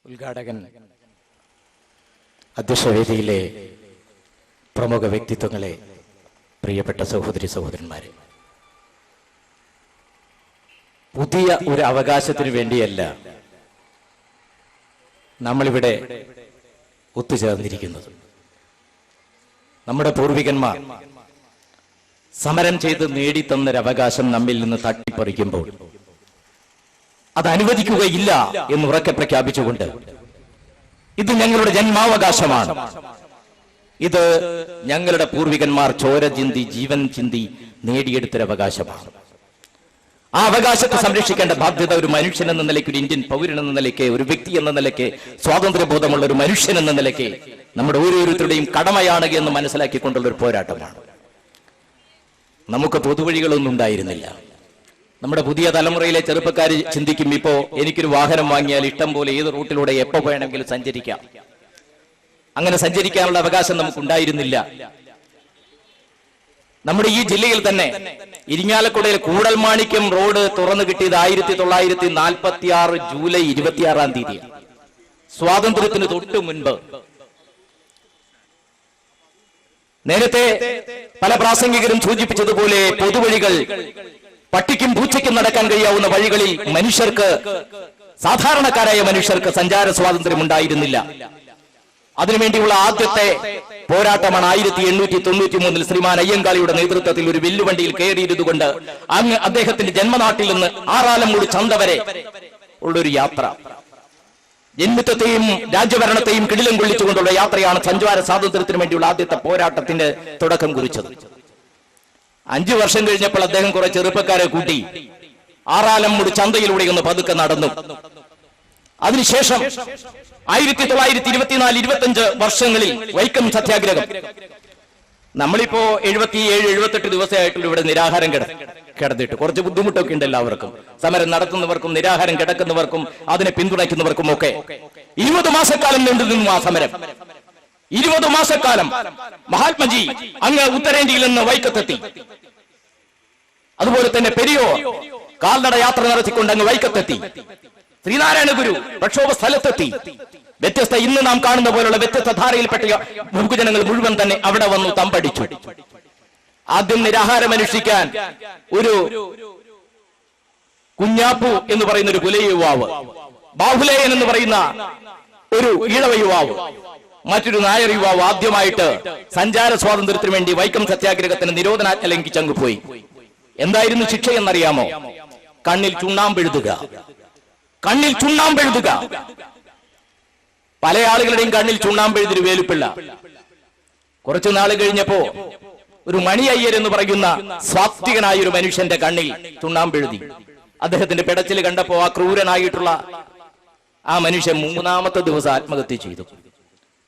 ഉദ്ഘാടകൻ, അധ്യക്ഷവേദിയിലെ പ്രമുഖ വ്യക്തിത്വങ്ങളെ, പ്രിയപ്പെട്ട സഹോദരി സഹോദരന്മാരെ, പുതിയ ഒരു അവകാശത്തിനു വേണ്ടിയല്ല നമ്മളിവിടെ ഒത്തുചേർന്നിരിക്കുന്നത്. നമ്മുടെ പൂർവികന്മാർ സമരം ചെയ്ത് നേടിത്തന്നൊരവകാശം നമ്മിൽ നിന്ന് തട്ടിപ്പറിക്കുമ്പോൾ അത് അനുവദിക്കുകയില്ല എന്ന് ഉറക്കെ പ്രഖ്യാപിച്ചുകൊണ്ട് ഇത് ഞങ്ങളുടെ ജന്മാവകാശമാണ്, ഇത് ഞങ്ങളുടെ പൂർവികന്മാർ ചോര ചിന്തി ജീവൻ ചിന്തി നേടിയെടുത്തൊരവകാശമാണ്, ആ അവകാശത്തെ സംരക്ഷിക്കേണ്ട ബാധ്യത ഒരു മനുഷ്യൻ എന്ന നിലയ്ക്ക്, ഒരു ഇന്ത്യൻ പൗരൻ എന്ന നിലയ്ക്ക്, ഒരു വ്യക്തി എന്ന നിലയ്ക്ക്, സ്വാതന്ത്ര്യബോധമുള്ള ഒരു മനുഷ്യൻ എന്ന നിലയ്ക്ക് നമ്മുടെ ഓരോരുത്തരുടെയും കടമയാണ് എന്ന് മനസ്സിലാക്കിക്കൊണ്ടുള്ള ഒരു പോരാട്ടമാണ്. നമുക്ക് പൊതുവഴികളൊന്നും ഉണ്ടായിരുന്നില്ല. നമ്മുടെ പുതിയ തലമുറയിലെ ചെറുപ്പക്കാർ ചിന്തിക്കും, ഇപ്പോ എനിക്കൊരു വാഹനം വാങ്ങിയാൽ ഇഷ്ടം പോലെ ഏത് റൂട്ടിലൂടെ എപ്പോ വേണമെങ്കിലും സഞ്ചരിക്കാം. അങ്ങനെ സഞ്ചരിക്കാനുള്ള അവകാശം നമുക്കുണ്ടായിരുന്നില്ല. നമ്മുടെ ഈ ജില്ലയിൽ തന്നെ ഇരിങ്ങാലക്കുടയിൽ കൂടൽമാണിക്യം റോഡ് തുറന്നു കിട്ടിയത് 1946 ജൂലൈ 26-ാം തീയതി, സ്വാതന്ത്ര്യത്തിന് തൊട്ട് മുൻപ്. നേരത്തെ പല പ്രാസംഗികരും സൂചിപ്പിച്ചതുപോലെ പൊതുവഴികൾ, പട്ടിക്കും പൂച്ചയ്ക്കും നടക്കാൻ കഴിയാവുന്ന വഴികളിൽ മനുഷ്യർക്ക്, സാധാരണക്കാരായ മനുഷ്യർക്ക് സഞ്ചാര സ്വാതന്ത്ര്യം ഉണ്ടായിരുന്നില്ല. അതിനുവേണ്ടിയുള്ള ആദ്യത്തെ പോരാട്ടമാണ് 1893 ശ്രീമാൻ അയ്യങ്കാളിയുടെ നേതൃത്വത്തിൽ ഒരു വില്ലുവണ്ടിയിൽ കയറിയിരുന്നുകൊണ്ട് അങ്ങ് അദ്ദേഹത്തിന്റെ ജന്മനാട്ടിൽ നിന്ന് ആറാലമ്മൂട് ചന്ത വരെ ഉള്ളൊരു യാത്ര. ജന്മിത്വത്തെയും രാജ്യഭരണത്തെയും കിടിലം കൊള്ളിച്ചുകൊണ്ടുള്ള യാത്രയാണ് സഞ്ചാര സ്വാതന്ത്ര്യത്തിന് വേണ്ടിയുള്ള ആദ്യത്തെ പോരാട്ടത്തിന്റെ തുടക്കം കുറിച്ചത്. 5 വർഷം കഴിഞ്ഞപ്പോൾ അദ്ദേഹം കുറെ ചെറുപ്പക്കാരെ കൂട്ടി ആറാലമ്മൂട് ചന്തയിലൂടെ ഒന്ന് പതുക്കെ നടന്നു. അതിനുശേഷം 1924-25 വർഷങ്ങളിൽ വൈക്കം സത്യാഗ്രഹം. നമ്മളിപ്പോ 77-78 ദിവസമായിട്ടുള്ള ഇവിടെ നിരാഹാരം കിടന്നിട്ട് കുറച്ച് ബുദ്ധിമുട്ടൊക്കെ ഉണ്ട് എല്ലാവർക്കും. സമരം നടത്തുന്നവർക്കും നിരാഹാരം കിടക്കുന്നവർക്കും അതിനെ പിന്തുണയ്ക്കുന്നവർക്കും ഒക്കെ 20 മാസക്കാലം നീണ്ടു നിന്നു ആ സമരം. 20 മാസക്കാലം മഹാത്മജി അങ്ങ് ഉത്തരേന്ത്യയിൽ നിന്ന് വൈക്കത്തെത്തി. അതുപോലെ തന്നെ പെരിയോർ കാൽനട യാത്ര നടത്തിക്കൊണ്ട് അങ്ങ് വൈക്കത്തെത്തി. ശ്രീനാരായണ ഗുരു പ്രക്ഷോഭ സ്ഥലത്തെത്തി. വ്യത്യസ്ത ഇന്ന് നാം കാണുന്ന പോലുള്ള വ്യത്യസ്ത ധാരയിൽപ്പെട്ട ബഹുജനങ്ങൾ മുഴുവൻ തന്നെ അവിടെ വന്നു തമ്പടിച്ചു. ആദ്യം നിരാഹാരം അനുഷ്ഠിക്കാൻ ഒരു കുഞ്ഞാപ്പു എന്ന് പറയുന്ന ഒരു പുലയ യുവാവ്, ബാഹുലേയൻ എന്ന് പറയുന്ന ഒരു ഈഴവ യുവാവ്, മറ്റൊരു നായർ യുവാവ് ആദ്യമായിട്ട് സഞ്ചാര സ്വാതന്ത്ര്യത്തിന് വേണ്ടി വൈക്കം സത്യാഗ്രഹത്തിന് നിരോധനാജ്ഞ ലംഘിച്ചങ്ങ് പോയി. എന്തായിരുന്നു ശിക്ഷ എന്നറിയാമോ? കണ്ണിൽ ചുണ്ണാമ്പെഴുതുക. കണ്ണിൽ ചുണ്ണാമ്പെഴുതുക. പല ആളുകളുടെയും കണ്ണിൽ ചുണ്ണാമ്പെഴുതിരു വേലുപ്പിള്ള. കുറച്ചു നാൾ കഴിഞ്ഞപ്പോ ഒരു മണി അയ്യർ എന്ന് പറയുന്ന സ്വാത്വികനായ ഒരു മനുഷ്യന്റെ കണ്ണിൽ ചുണ്ണാമ്പെഴുതി. അദ്ദേഹത്തിന്റെ പിടച്ചിൽ കണ്ടപ്പോ ആ ക്രൂരനായിട്ടുള്ള ആ മനുഷ്യൻ 3-ാമത്തെ ദിവസം ആത്മഹത്യ ചെയ്തു.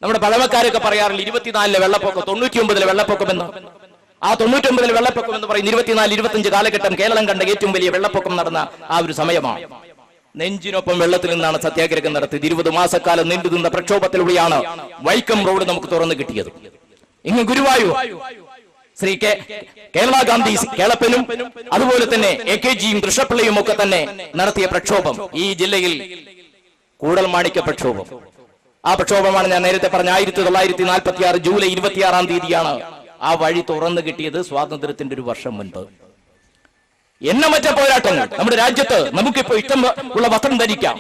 നമ്മുടെ പഴമക്കാരൊക്കെ പറയാറില്ല 24-ലെ വെള്ളപ്പൊക്കം, 99-ലെ വെള്ളപ്പൊക്കമെന്ന്. ആ 99-ലെ വെള്ളപ്പൊക്കം എന്ന് പറയുന്ന 24-25 കാലഘട്ടം കേരളം കണ്ട ഏറ്റവും വലിയ വെള്ളപ്പൊക്കം നടന്ന ആ ഒരു സമയമാണ്. നെഞ്ചിനൊപ്പം വെള്ളത്തിൽ നിന്നാണ് സത്യാഗ്രഹം നടത്തിയത്. 20 മാസക്കാലം നീണ്ടു നിന്ന പ്രക്ഷോഭത്തിലൂടെയാണ് വൈക്കം റോഡ് നമുക്ക് തുറന്നു കിട്ടിയത്. ഇങ്ങ് ഗുരുവായൂർ ശ്രീ കേരള ഗാന്ധി കേളപ്പനും അതുപോലെ തന്നെ AKGയും കൃഷ്ണപിള്ളയും ഒക്കെ തന്നെ നടത്തിയ പ്രക്ഷോഭം, ഈ ജില്ലയിൽ കൂടൽമാണിക്യ പ്രക്ഷോഭം. ആ പ്രക്ഷോഭമാണ് ഞാൻ നേരത്തെ പറഞ്ഞ 1946 ജൂലൈ 26-ാം തീയതിയാണ് ആ വഴി തുറന്നു കിട്ടിയത്, സ്വാതന്ത്ര്യത്തിന്റെ ഒരു വർഷം മുൻപ്. എണ്ണമറ്റ പോരാട്ടങ്ങൾ നമ്മുടെ രാജ്യത്ത്. നമുക്കിപ്പോ ഇഷ്ടമുള്ള വസ്ത്രം ധരിക്കാം,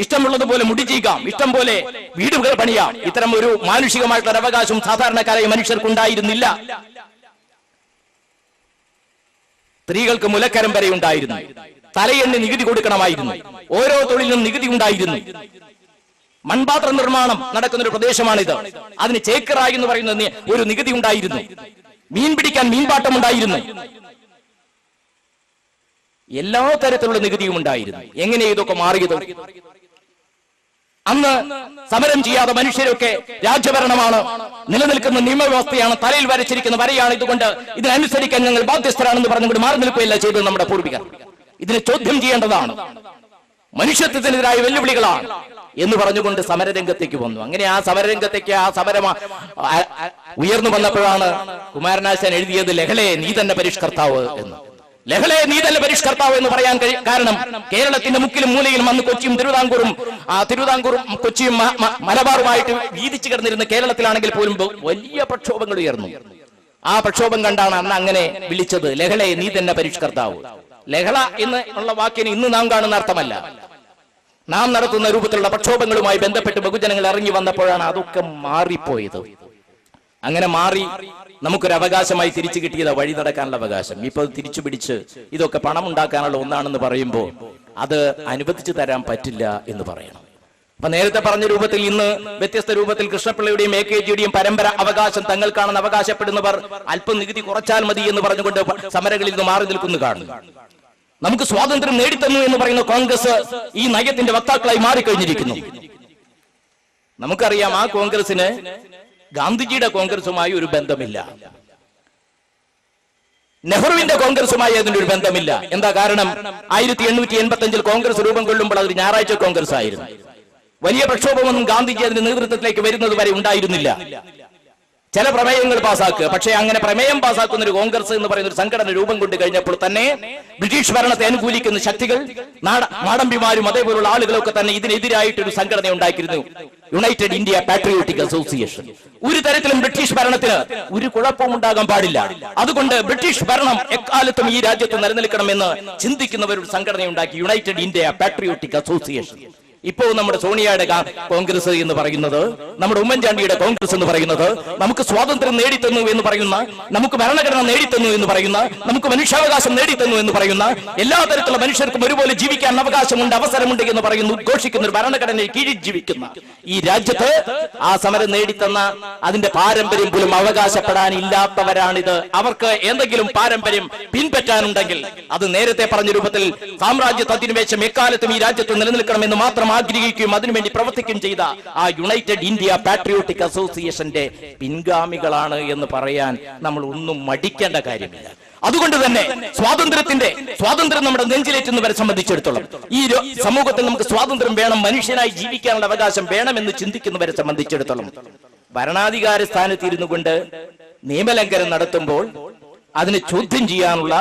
ഇഷ്ടമുള്ളതുപോലെ മുടി ചെയ്യാം, ഇഷ്ടം പോലെ വീടുകൾ പണിയാം. ഇത്തരം ഒരു മാനുഷികമായിട്ടുള്ള അവകാശം സാധാരണക്കാരായ മനുഷ്യർക്കുണ്ടായിരുന്നില്ല. സ്ത്രീകൾക്ക് മുലക്കരം വരെ ഉണ്ടായിരുന്നു. തലയെണ്ണി നികുതി കൊടുക്കണമായിരുന്നു. ഓരോ തൊഴിലിനും നികുതി ഉണ്ടായിരുന്നു. മൺപാത്ര നിർമ്മാണം നടക്കുന്ന ഒരു പ്രദേശമാണിത്. അതിന് ചേക്കറായി എന്ന് പറയുന്ന ഒരു നികുതി ഉണ്ടായിരുന്നു. മീൻ പിടിക്കാൻ മീൻപാട്ടം ഉണ്ടായിരുന്നു. എല്ലാ തരത്തിലുള്ള നികുതിയും ഉണ്ടായിരുന്നു. എങ്ങനെ ഇതൊക്കെ മാറിയത്? അന്ന് സമരം ചെയ്യാതെ മനുഷ്യരൊക്കെ രാജ്യഭരണമാണ്, നിലനിൽക്കുന്ന നിയമവ്യവസ്ഥയാണ്, തലയിൽ വരച്ചിരിക്കുന്ന വരയാണ്, ഇതുകൊണ്ട് ഇതിനനുസരിക്കാൻ ഞങ്ങൾ ബാധ്യസ്ഥരാണെന്ന് പറഞ്ഞുകൊണ്ട് മാറി നിൽക്കുകയല്ല ചെയ്തത് നമ്മുടെ പൂർവികർ. ഇതിനെ ചോദ്യം ചെയ്യേണ്ടതാണ്, മനുഷ്യത്വത്തിനെതിരായ വെല്ലുവിളികളാണ് എന്ന് പറഞ്ഞുകൊണ്ട് സമരരംഗത്തേക്ക് വന്നു. അങ്ങനെ ആ സമരരംഗത്തേക്ക് ആ സമരം ഉയർന്നു വന്നപ്പോഴാണ് കുമാരനാശാൻ എഴുതിയത് ലഹളയെ നീ തന്നെ പരിഷ്കർത്താവ് എന്ന്. ലഹളയെ നീ തന്നെ പരിഷ്കർത്താവ് എന്ന് പറയാൻ കാരണം കേരളത്തിന്റെ മുക്കിലും മൂലയിലും അന്ന് കൊച്ചിയും തിരുവിതാംകൂറും കൊച്ചിയും മലബാറുമായിട്ട് വീതിച്ചു കിടന്നിരുന്ന കേരളത്തിലാണെങ്കിൽ പോലും വലിയ പ്രക്ഷോഭങ്ങൾ ഉയർന്നു. ആ പ്രക്ഷോഭം കണ്ടാണ് അന്ന് അങ്ങനെ വിളിച്ചത്, ലഹളയെ നീ തന്നെ പരിഷ്കർത്താവ്. ലഹള എന്ന് ഉള്ള വാക്കിന് ഇന്ന് നാം കാണുന്ന അർത്ഥമല്ല. നാം നടത്തുന്ന രൂപത്തിലുള്ള പ്രക്ഷോഭങ്ങളുമായി ബന്ധപ്പെട്ട് ബഹുജനങ്ങൾ ഇറങ്ങി വന്നപ്പോഴാണ് അതൊക്കെ മാറിപ്പോയത്. അങ്ങനെ മാറി നമുക്കൊരു അവകാശമായി തിരിച്ചു കിട്ടിയത് വഴി നടക്കാനുള്ള അവകാശം. ഇപ്പൊ തിരിച്ചു പിടിച്ച് ഇതൊക്കെ പണം ഉണ്ടാക്കാനുള്ള ഒന്നാണെന്ന് പറയുമ്പോൾ അത് അനുവദിച്ചു തരാൻ പറ്റില്ല എന്ന് പറയണം. അപ്പൊ നേരത്തെ പറഞ്ഞ രൂപത്തിൽ ഇന്ന് വ്യത്യസ്ത രൂപത്തിൽ കൃഷ്ണപിള്ളയുടെയും AKGയുടെയും പരമ്പര അവകാശം തങ്ങൾക്കാണെന്ന് അവകാശപ്പെടുന്നവർ അല്പം നികുതി കുറച്ചാൽ മതി എന്ന് പറഞ്ഞുകൊണ്ട് സമരങ്ങളിൽ നിന്ന് മാറി നിൽക്കുന്നു കാണുന്നു. നമുക്ക് സ്വാതന്ത്ര്യം നേടിത്തന്നു എന്ന് പറയുന്ന കോൺഗ്രസ് ഈ നയത്തിന്റെ വക്താക്കളായി മാറിക്കഴിഞ്ഞിരിക്കുന്നു. നമുക്കറിയാം ആ കോൺഗ്രസിന് ഗാന്ധിജിയുടെ കോൺഗ്രസുമായി ഒരു ബന്ധമില്ല, നെഹ്റുവിന്റെ കോൺഗ്രസുമായി അതിന്റെ ഒരു ബന്ധമില്ല. എന്താ കാരണം? 1885 കോൺഗ്രസ് രൂപം കൊള്ളുമ്പോൾ അതൊരു ഞായറാഴ്ച കോൺഗ്രസ് ആയിരുന്നു. വലിയ പ്രക്ഷോഭമൊന്നും ഗാന്ധിജി അതിന്റെ നേതൃത്വത്തിലേക്ക് വരുന്നത് വരെ ഉണ്ടായിരുന്നില്ല. ചില പ്രമേയങ്ങൾ പാസാക്കുക, പക്ഷേ അങ്ങനെ പ്രമേയം പാസാക്കുന്ന ഒരു കോൺഗ്രസ് എന്ന് പറയുന്ന ഒരു സംഘടന രൂപം കൊണ്ട് കഴിഞ്ഞപ്പോൾ തന്നെ ബ്രിട്ടീഷ് ഭരണത്തെ അനുകൂലിക്കുന്ന ശക്തികൾ, മാടമ്പിമാരും അതേപോലുള്ള ആളുകളൊക്കെ തന്നെ ഇതിനെതിരായിട്ടൊരു സംഘടന ഉണ്ടാക്കിയിരുന്നു, യുണൈറ്റഡ് ഇന്ത്യ പാട്രിയോട്ടിക് അസോസിയേഷൻ. ഒരു തരത്തിലും ബ്രിട്ടീഷ് ഭരണത്തിന് ഒരു കുഴപ്പവും ഉണ്ടാകാൻ പാടില്ല. അതുകൊണ്ട് ബ്രിട്ടീഷ് ഭരണം എക്കാലത്തും ഈ രാജ്യത്ത് നിലനിൽക്കണമെന്ന് ചിന്തിക്കുന്നവർ ഒരു സംഘടന ഉണ്ടാക്കി, യുണൈറ്റഡ് ഇന്ത്യ പാട്രിയോട്ടിക് അസോസിയേഷൻ. ഇപ്പോ നമ്മുടെ സോണിയയുടെ കോൺഗ്രസ് എന്ന് പറയുന്നത്, നമ്മുടെ ഉമ്മൻചാണ്ടിയുടെ കോൺഗ്രസ് എന്ന് പറയുന്നത്, നമുക്ക് സ്വാതന്ത്ര്യം നേടിത്തന്നു എന്ന് പറയുന്ന, നമുക്ക് ഭരണഘടന നേടിത്തന്നു എന്ന് പറയുന്ന, നമുക്ക് മനുഷ്യാവകാശം നേടിത്തന്നു എന്ന് പറയുന്ന, എല്ലാ തരത്തിലുള്ള മനുഷ്യർക്കും ഒരുപോലെ ജീവിക്കാൻ അവകാശമുണ്ട്, അവസരമുണ്ട് എന്ന് പറയുന്നു, ഉദ്ഘോഷിക്കുന്ന ഒരു ഭരണഘടനയെ കീഴിൽ ജീവിക്കുന്ന ഈ രാജ്യത്ത് ആ സമരം നേടിത്തന്ന അതിന്റെ പാരമ്പര്യം പോലും അവകാശപ്പെടാനില്ലാത്തവരാണിത്. അവർക്ക് എന്തെങ്കിലും പാരമ്പര്യം പിൻപറ്റാനുണ്ടെങ്കിൽ അത് നേരത്തെ പറഞ്ഞ രൂപത്തിൽ സാമ്രാജ്യത്വ അധിനിവേശം എക്കാലത്തും ഈ രാജ്യത്ത് നിലനിൽക്കണമെന്ന് മാത്രം ആഗ്രഹിക്കുകയും അതിനുവേണ്ടി പ്രവർത്തിക്കുകയും ചെയ്ത ആ യുണൈറ്റഡ് ഇന്ത്യ പാട്രിയോട്ടിക് അസോസിയേഷന്റെ പിൻഗാമികളാണ് എന്ന് പറയാൻ നമ്മൾ ഒന്നും മടിക്കേണ്ട കാര്യമില്ല. അതുകൊണ്ട് തന്നെ സ്വാതന്ത്ര്യം നമ്മുടെ നെഞ്ചിലേറ്റുന്നവരെ സംബന്ധിച്ചിടത്തോളം, ഈ സമൂഹത്തിൽ നമുക്ക് സ്വാതന്ത്ര്യം വേണം, മനുഷ്യനായി ജീവിക്കാനുള്ള അവകാശം വേണമെന്ന് ചിന്തിക്കുന്നവരെ സംബന്ധിച്ചിടത്തോളം ഭരണാധികാര സ്ഥാനത്തിരുന്നു കൊണ്ട് നിയമലംഘനം നടത്തുമ്പോൾ അതിനെ ചോദ്യം ചെയ്യാനുള്ള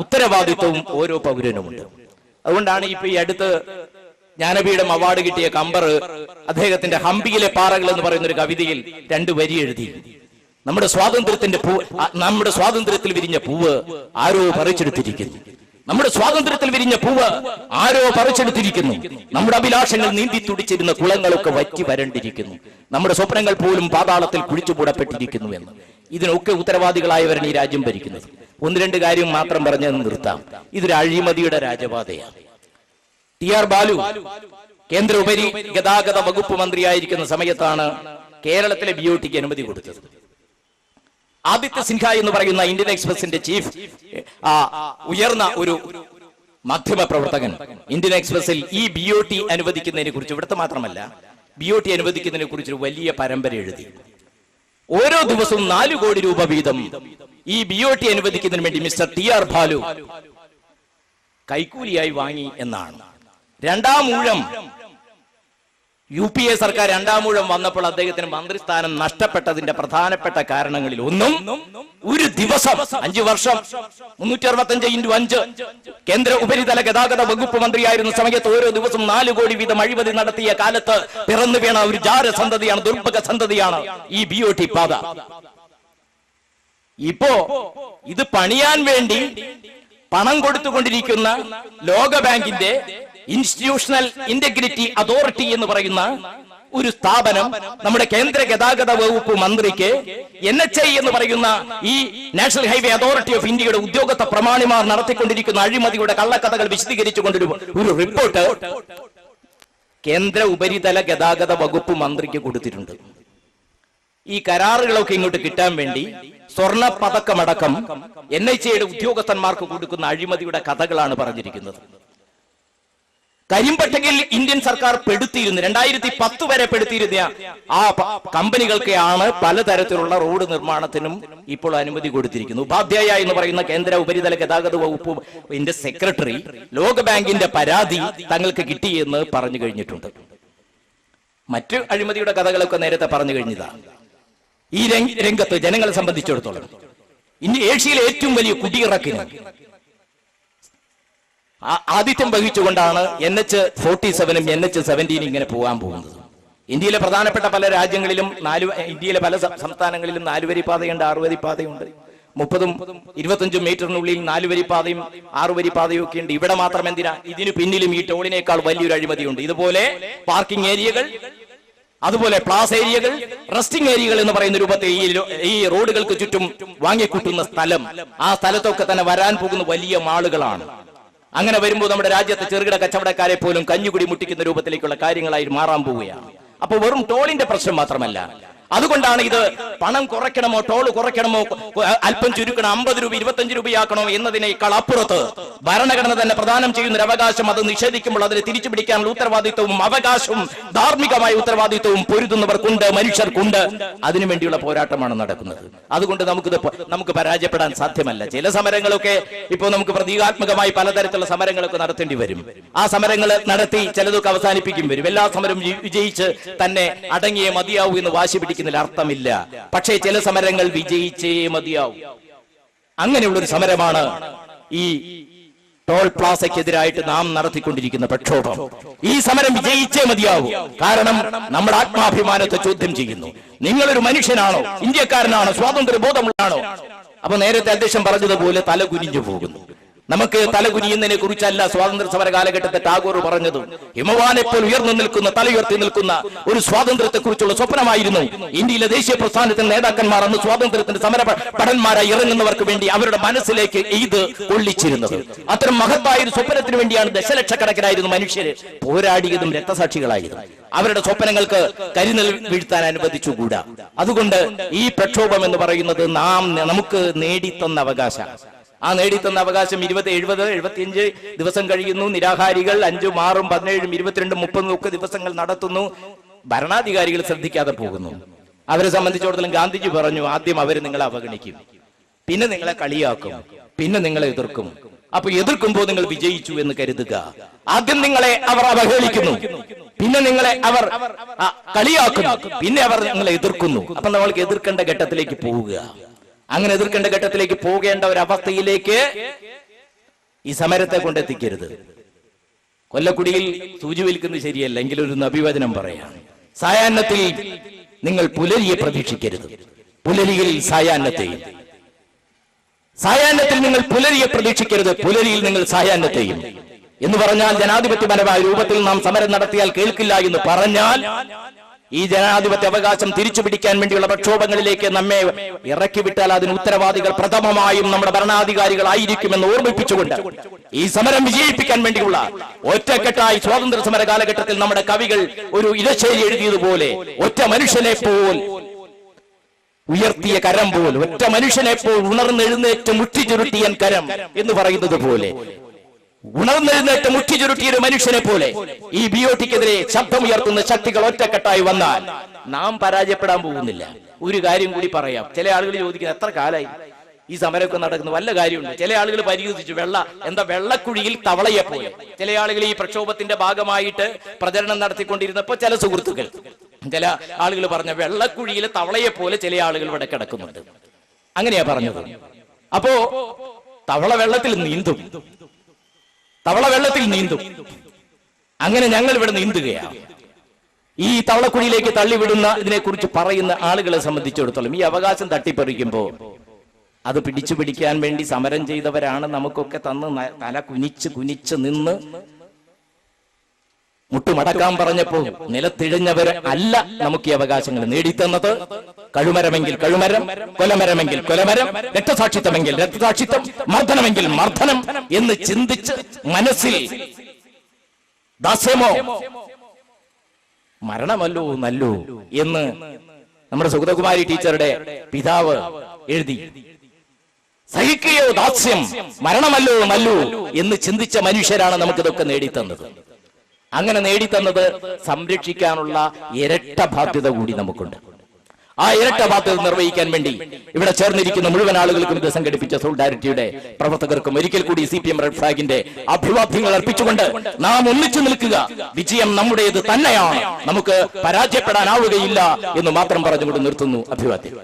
ഉത്തരവാദിത്വവും ഓരോ പൗരനുമുണ്ട്. അതുകൊണ്ടാണ് ഇപ്പൊ ഈ അടുത്ത് ജ്ഞാനപീഠം അവാർഡ് കിട്ടിയ കമ്പർ അദ്ദേഹത്തിന്റെ ഹംപിയിലെ പാറകൾ എന്ന് പറയുന്ന ഒരു കവിതയിൽ 2 വരി എഴുതി. നമ്മുടെ സ്വാതന്ത്ര്യത്തിൽ വിരിഞ്ഞ പൂവ് ആരോ പറിച്ചെടുത്തിരിക്കുന്നു, നമ്മുടെ സ്വാതന്ത്ര്യത്തിൽ വിരിഞ്ഞ പൂവ് ആരോ പറിച്ചെടുത്തിരിക്കുന്നു, നമ്മുടെ അഭിലാഷങ്ങൾ നീന്തി തുടിച്ചിരുന്ന കുളങ്ങളൊക്കെ വറ്റി വരണ്ടിരിക്കുന്നു, നമ്മുടെ സ്വപ്നങ്ങൾ പോലും പാതാളത്തിൽ കുഴിച്ചുപൂടപ്പെട്ടിരിക്കുന്നു എന്ന്. ഇതിനൊക്കെ ഉത്തരവാദികളായവരാണ് ഈ രാജ്യം ഭരിക്കുന്നത്. 1-2 കാര്യം മാത്രം പറഞ്ഞ് നിർത്താം. ഇതൊരു അഴിമതിയുടെ രാജപാതയാണ്. TR ബാലു കേന്ദ്ര ഉപരി ഗതാഗത വകുപ്പ് മന്ത്രിയായിരിക്കുന്ന സമയത്താണ് കേരളത്തിലെ BOTക്ക് അനുമതി കൊടുത്തത്. ആദിത്യ സിൻഹ എന്ന് പറയുന്ന ഇന്ത്യൻ എക്സ്പ്രസിന്റെ ചീഫ്, ഉയർന്ന ഒരു മാധ്യമ പ്രവർത്തകൻ, ഇന്ത്യൻ എക്സ്പ്രസിൽ ഈ BOT അനുവദിക്കുന്നതിനെ കുറിച്ച്, ഇവിടുത്തെ മാത്രമല്ല BOT അനുവദിക്കുന്നതിനെ കുറിച്ച് ഒരു വലിയ പരമ്പര എഴുതി. ഓരോ ദിവസവും 4 കോടി രൂപ വീതം ഈ BOT അനുവദിക്കുന്നതിന് വേണ്ടി മിസ്റ്റർ TR ബാലു കൈക്കൂലിയായി വാങ്ങി എന്നാണ്. 2ാം ഊഴം UPA സർക്കാർ 2ാം ഊഴം വന്നപ്പോൾ അദ്ദേഹത്തിന് മന്ത്രിസ്ഥാനം നഷ്ടപ്പെട്ടതിന്റെ പ്രധാനപ്പെട്ട കാരണങ്ങളിൽ ഒന്നും, ഒരു ദിവസം 5 വർഷം 365 × 5 കേന്ദ്ര ഉപരിതല ഗതാഗത വകുപ്പ് മന്ത്രിയായിരുന്ന സമയത്ത് ഓരോ ദിവസം 4 കോടി വീതം അഴിമതി നടത്തിയ കാലത്ത് പിറന്നു വീണ ഒരു ജാരസന്തതിയാണ്, ദുർഭഗ സന്തതിയാണ് ഈ BOT പാത. ഇപ്പോ ഇത് പണിയാൻ വേണ്ടി പണം കൊടുത്തുകൊണ്ടിരിക്കുന്ന ലോകബാങ്കിന്റെ ഇൻസ്റ്റിറ്റ്യൂഷണൽ ഇന്റഗ്രിറ്റി അതോറിറ്റി എന്ന് പറയുന്ന ഒരു സ്ഥാപനം നമ്മുടെ കേന്ദ്ര ഗതാഗത വകുപ്പ് മന്ത്രിക്ക് NHAI എന്ന് പറയുന്ന ഈ നാഷണൽ ഹൈവേ അതോറിറ്റി ഓഫ് ഇന്ത്യയുടെ ഉദ്യോഗസ്ഥ പ്രമാണിമാർ നടത്തിക്കൊണ്ടിരിക്കുന്ന അഴിമതിയുടെ കള്ളക്കഥകൾ വിശദീകരിച്ചുകൊണ്ടൊരു റിപ്പോർട്ട് കേന്ദ്ര ഉപരിതല ഗതാഗത വകുപ്പ് മന്ത്രിക്ക് കൊടുത്തിട്ടുണ്ട്. ഈ കരാറുകളൊക്കെ ഇങ്ങോട്ട് കിട്ടാൻ വേണ്ടി സ്വർണ്ണ പതക്കമടക്കം NHAIയുടെ ഉദ്യോഗസ്ഥന്മാർക്ക് കൊടുക്കുന്ന അഴിമതിയുടെ കഥകളാണ് പറഞ്ഞിരിക്കുന്നത്. കരിമ്പട്ടികയിൽ ഇന്ത്യൻ സർക്കാർ പെടുത്തിയിരുന്നു, 2010 വരെ പെടുത്തിയിരുന്ന ആ കമ്പനികൾക്കാണ് പലതരത്തിലുള്ള റോഡ് നിർമ്മാണത്തിനും ഇപ്പോൾ അനുമതി കൊടുത്തിരിക്കുന്നത്. ഉപാധ്യായ എന്ന് പറയുന്ന കേന്ദ്ര ഉപരിതല ഗതാഗത വകുപ്പിന്റെ സെക്രട്ടറി ലോകബാങ്കിന്റെ പരാതി തങ്ങൾക്ക് കിട്ടിയെന്ന് പറഞ്ഞു കഴിഞ്ഞിട്ടുണ്ട്. മറ്റു അഴിമതിയുടെ കഥകളൊക്കെ നേരത്തെ പറഞ്ഞു കഴിഞ്ഞതാണ്. ഈ രംഗത്ത് ജനങ്ങളെ സംബന്ധിച്ചിടത്തോളം ഏഷ്യയിലെ ഏറ്റവും വലിയ കുടിയിറക്കിന് ആതിഥ്യം വഹിച്ചുകൊണ്ടാണ് NH-47 NH-17 ഇങ്ങനെ പോകാൻ പോകുന്നത്. ഇന്ത്യയിലെ പ്രധാനപ്പെട്ട പല രാജ്യങ്ങളിലും ഇന്ത്യയിലെ പല സംസ്ഥാനങ്ങളിലും 4 വരി പാതയുണ്ട്, 6 വരി പാതയുണ്ട്. 30-25 മീറ്ററിനുള്ളിൽ 4 വരി പാതയും 6 വരി പാതയും ഒക്കെ ഉണ്ട്. ഇവിടെ മാത്രം എന്തിനാ? ഇതിനു പിന്നിലും ഈ ടോളിനേക്കാൾ വലിയൊരു അഴിമതിയുണ്ട്. ഇതുപോലെ പാർക്കിംഗ് ഏരിയകൾ, അതുപോലെ പ്ലാസ് ഏരിയകൾ, റെസ്റ്റിംഗ് ഏരിയകൾ എന്ന് പറയുന്ന രൂപത്തിൽ ഈ റോഡുകൾക്ക് ചുറ്റും വാങ്ങിക്കൂട്ടുന്ന സ്ഥലം, ആ സ്ഥലത്തൊക്കെ തന്നെ വരാൻ പോകുന്ന വലിയ മാളുകളാണ്. അങ്ങനെ വരുമ്പോൾ നമ്മുടെ രാജ്യത്തെ ചെറുകിട കച്ചവടക്കാരെ പോലും കഞ്ഞുകുടി മുട്ടിക്കുന്ന രൂപത്തിലേക്കുള്ള കാര്യങ്ങളായി മാറാൻ പോവുകയാണ്. അപ്പൊ വെറും ടോളിന്റെ പ്രശ്നം മാത്രമല്ല, അതുകൊണ്ടാണ് ഇത് പണം കുറയ്ക്കണമോ ടോൾ കുറയ്ക്കണമോ, അല്പം ചുരുക്കണം, 50 രൂപ 25 രൂപയാക്കണോ എന്നതിനേക്കാൾ അപ്പുറത്ത് ഭരണഘടന തന്നെ പ്രദാനം ചെയ്യുന്ന ഒരു അവകാശം അത് നിഷേധിക്കുമ്പോൾ അതിനെ തിരിച്ചു പിടിക്കാനുള്ള ഉത്തരവാദിത്വവും അവകാശവും ധാർമ്മികമായ ഉത്തരവാദിത്വവും പൊരുതുന്നവർക്കുണ്ട്, മനുഷ്യർക്കുണ്ട്. അതിനുവേണ്ടിയുള്ള പോരാട്ടമാണ് നടക്കുന്നത്. അതുകൊണ്ട് നമുക്ക് പരാജയപ്പെടാൻ സാധ്യമല്ല. ചില സമരങ്ങളൊക്കെ ഇപ്പോൾ നമുക്ക് പ്രതീകാത്മകമായി പലതരത്തിലുള്ള സമരങ്ങളൊക്കെ നടത്തേണ്ടി വരും. ആ സമരങ്ങൾ നടത്തി ചിലതൊക്കെ അവസാനിപ്പിക്കും വരും. എല്ലാ സമരവും വിജയിച്ച് തന്നെ അടങ്ങിയേ മതിയാവൂ എന്ന് വാശി പിടിക്കുന്നതിൽ അർത്ഥമില്ല. പക്ഷേ ചില സമരങ്ങൾ വിജയിച്ചേ മതിയാവും. അങ്ങനെയുള്ളൊരു സമരമാണ് ഈ ടോൾ പ്ലാസയ്ക്കെതിരായിട്ട് നാം നടത്തിക്കൊണ്ടിരിക്കുന്ന പ്രക്ഷോഭം. ഈ സമരം വിജയിച്ചേ മതിയാവൂ. കാരണം നമ്മുടെ ആത്മാഭിമാനത്തെ ചോദ്യം ചെയ്യുന്നു. നിങ്ങളൊരു മനുഷ്യനാണോ? ഇന്ത്യക്കാരനാണോ? സ്വാതന്ത്ര്യ ബോധമുള്ളതാണോ? അപ്പൊ നേരത്തെ അധ്യക്ഷൻ പറഞ്ഞതുപോലെ തല കുനിഞ്ഞു പോകുന്നു. നമുക്ക് തലകുനിയുന്നതിനെ കുറിച്ചല്ല സ്വാതന്ത്ര്യ സമര കാലഘട്ടത്തെ ടാഗോർ പറഞ്ഞത്. ഹിമവാനെപ്പോൾ ഉയർന്നു നിൽക്കുന്ന, തലയുയർത്തി നിൽക്കുന്ന ഒരു സ്വാതന്ത്ര്യത്തെ കുറിച്ചുള്ള സ്വപ്നമായിരുന്നു ഇന്ത്യയിലെ ദേശീയ പ്രസ്ഥാനത്തിന്റെ നേതാക്കന്മാർ അന്ന് സ്വാതന്ത്ര്യത്തിന്റെ സമര ഭടന്മാരായി ഇറങ്ങുന്നവർക്ക് വേണ്ടി അവരുടെ മനസ്സിലേക്ക് ഇത് കൊള്ളിച്ചിരുന്നത്. അത്തരം മഹത്തായ ഒരു സ്വപ്നത്തിന് വേണ്ടിയാണ് ദശലക്ഷക്കണക്കിനായിരുന്നു മനുഷ്യര് പോരാടിയതും രക്തസാക്ഷികളായതും. അവരുടെ സ്വപ്നങ്ങൾക്ക് കരിനിൽ വീഴ്ത്താൻ അനുവദിച്ചുകൂടാ. അതുകൊണ്ട് ഈ പ്രക്ഷോഭം എന്ന് പറയുന്നത് നമുക്ക് നേടിത്തന്ന അവകാശം. ആ നേടിത്തന്ന അവകാശം 20, 70, 75 ദിവസം കഴിയുന്നു. നിരാഹാരികൾ 5, 6, 17, 22, 30 ഒക്കെ ദിവസങ്ങൾ നടത്തുന്നു. ഭരണാധികാരികൾ ശ്രദ്ധിക്കാതെ പോകുന്നു. അവരെ സംബന്ധിച്ചിടത്തോളം ഗാന്ധിജി പറഞ്ഞു, ആദ്യം അവർ നിങ്ങളെ അവഗണിക്കും, പിന്നെ നിങ്ങളെ കളിയാക്കും, പിന്നെ നിങ്ങളെ എതിർക്കും. അപ്പൊ എതിർക്കുമ്പോൾ നിങ്ങൾ വിജയിച്ചു എന്ന് കരുതുക. ആദ്യം നിങ്ങളെ അവർ അവഹേളിക്കുന്നു, പിന്നെ നിങ്ങളെ അവർ കളിയാക്കുന്നു, പിന്നെ അവർ നിങ്ങളെ എതിർക്കുന്നു. അപ്പൊ നമ്മൾക്ക് എതിർക്കേണ്ട ഘട്ടത്തിലേക്ക് പോവുക. അങ്ങനെ എതിർക്കേണ്ട ഘട്ടത്തിലേക്ക് പോകേണ്ട ഒരു അവസ്ഥയിലേക്ക് ഈ സമരത്തെ കൊണ്ടെത്തിക്കരുത്. കൊല്ലക്കുടിയിൽ സൂചി വിൽക്കുന്നത് ശരിയല്ല, എങ്കിലും ഒരു നബിവചനം പറയാം. സായാഹ്നത്തിൽ നിങ്ങൾ പുലരിയെ പ്രതീക്ഷിക്കരുത്, പുലരിയിൽ സായാഹ്നത്തെയും. സായാഹ്നത്തിൽ നിങ്ങൾ പുലരിയെ പ്രതീക്ഷിക്കരുത്, പുലരിയിൽ നിങ്ങൾ സായാഹ്നത്തെയും എന്ന് പറഞ്ഞാൽ ജനാധിപത്യപരമായ രൂപത്തിൽ നാം സമരം നടത്തിയാൽ കേൾക്കില്ല എന്ന് പറഞ്ഞാൽ ഈ ജനാധിപത്യ അവകാശം തിരിച്ചു പിടിക്കാൻ വേണ്ടിയുള്ള പ്രക്ഷോഭങ്ങളിലേക്ക് നമ്മെ ഇറക്കി വിട്ടാൽ അതിന് ഉത്തരവാദികൾ പ്രഥമമായും നമ്മുടെ ഭരണാധികാരികളായിരിക്കുമെന്ന് ഓർമ്മിപ്പിച്ചുകൊണ്ട് ഈ സമരം വിജയിപ്പിക്കാൻ വേണ്ടിയുള്ള ഒറ്റക്കെട്ടായി സ്വാതന്ത്ര്യ സമര കാലഘട്ടത്തിൽ നമ്മുടെ കവികൾ ഒരു ഇടശ്ശേരി എഴുതിയതുപോലെ ഒറ്റ മനുഷ്യനെ പോൽ ഉയർത്തിയ കരം പോൽ, ഒറ്റ മനുഷ്യനെ പോൽ ഉണർന്നെഴുന്നേറ്റ് മുറ്റി ചുരുട്ടിയൻ കരം എന്ന് പറയുന്നത് പോലെ ഉണർന്നെഴുന്നേറ്റ് മുറ്റി ചുരുട്ടിയ ഒരു മനുഷ്യനെ പോലെ ഈ ബിഒടിക്കെതിരെ ശബ്ദമുയർത്തുന്ന ശക്തികൾ ഒറ്റക്കെട്ടായി വന്നാൽ നാം പരാജയപ്പെടാൻ പോകുന്നില്ല. ഒരു കാര്യം കൂടി പറയാം. ചില ആളുകൾ ചോദിക്കുന്നത് എത്ര കാലായി ഈ സമരമൊക്കെ നടക്കുന്നു, വല്ല കാര്യമുണ്ട്? ചില ആളുകൾ പരിഹസിച്ചു, വെള്ളക്കുഴിയിൽ തവളയെ പോലെ. ചില ആളുകൾ ഈ പ്രക്ഷോഭത്തിന്റെ ഭാഗമായിട്ട് പ്രചരണം നടത്തിക്കൊണ്ടിരുന്നപ്പോ ചില സുഹൃത്തുക്കൾ, ചില ആളുകൾ പറഞ്ഞ വെള്ളക്കുഴിയിലെ തവളയെ പോലെ ചില ആളുകൾ ഇവിടെ കിടക്കുന്നുണ്ട്. അങ്ങനെയാ പറഞ്ഞത്. അപ്പോ തവള വെള്ളത്തിൽ നീന്തും, തവള വെള്ളത്തിൽ നീന്തും. അങ്ങനെ ഞങ്ങൾ ഇവിടെ നീന്തുകയാണ്. ഈ തവളക്കുഴിയിലേക്ക് തള്ളിവിടുന്ന ഇതിനെക്കുറിച്ച് പറയുന്ന ആളുകളെ സംബന്ധിച്ചിടത്തോളം ഈ അവകാശം തട്ടിപ്പറിക്കുമ്പോ അത് പിടിച്ചു പിടിക്കാൻ വേണ്ടി സമരം ചെയ്തവരാണ് നമുക്കൊക്കെ തന്ന് തല കുനിച്ച് നിന്ന് മുട്ടുമടക്കാൻ പറഞ്ഞപ്പോ നിലത്തിഴഞ്ഞവർ അല്ല നമുക്ക് ഈ അവകാശങ്ങൾ നേടിത്തന്നത്. കഴുമരമെങ്കിൽ കഴുമരം, കൊലമരമെങ്കിൽ കൊലമരം, രക്തസാക്ഷിത്വമെങ്കിൽ രക്തസാക്ഷിത്വം, മർദ്ദനമെങ്കിൽ മർദ്ദനം എന്ന് ചിന്തിച്ച് മനസ്സിൽ ദാസ്യമോ മരണമല്ലോ നല്ലോ എന്ന് നമ്മുടെ സുഗതകുമാരി ടീച്ചറുടെ പിതാവ് എഴുതി. സഹിക്കുകയോ ദാസ്യം, മരണമല്ലോ നല്ലോ എന്ന് ചിന്തിച്ച മനുഷ്യരാണ് നമുക്കിതൊക്കെ നേടിത്തന്നത്. അങ്ങനെ നേടിത്തന്നത് സംരക്ഷിക്കാനുള്ള ഇരട്ട ബാധ്യത കൂടി നമുക്കുണ്ട്. ആ ഇരട്ട ബാധ്യത നിർവഹിക്കാൻ വേണ്ടി ഇവിടെ ചേർന്നിരിക്കുന്ന മുഴുവൻ ആളുകൾക്കും ഇത് സംഘടിപ്പിച്ച സോളിഡാരിറ്റിയുടെ പ്രവർത്തകർക്കും ഒരിക്കൽ കൂടി CPM റെഡ് ഫ്ലാഗിന്റെ അഭിവാദ്യങ്ങൾ അർപ്പിച്ചുകൊണ്ട് നാം ഒന്നിച്ചു നിൽക്കുക. വിജയം നമ്മുടേത് തന്നെയാണ്, നമുക്ക് പരാജയപ്പെടാനാവുകയില്ല എന്ന് മാത്രം പറഞ്ഞുകൊണ്ട് നിർത്തുന്നു. അഭിവാദ്യം.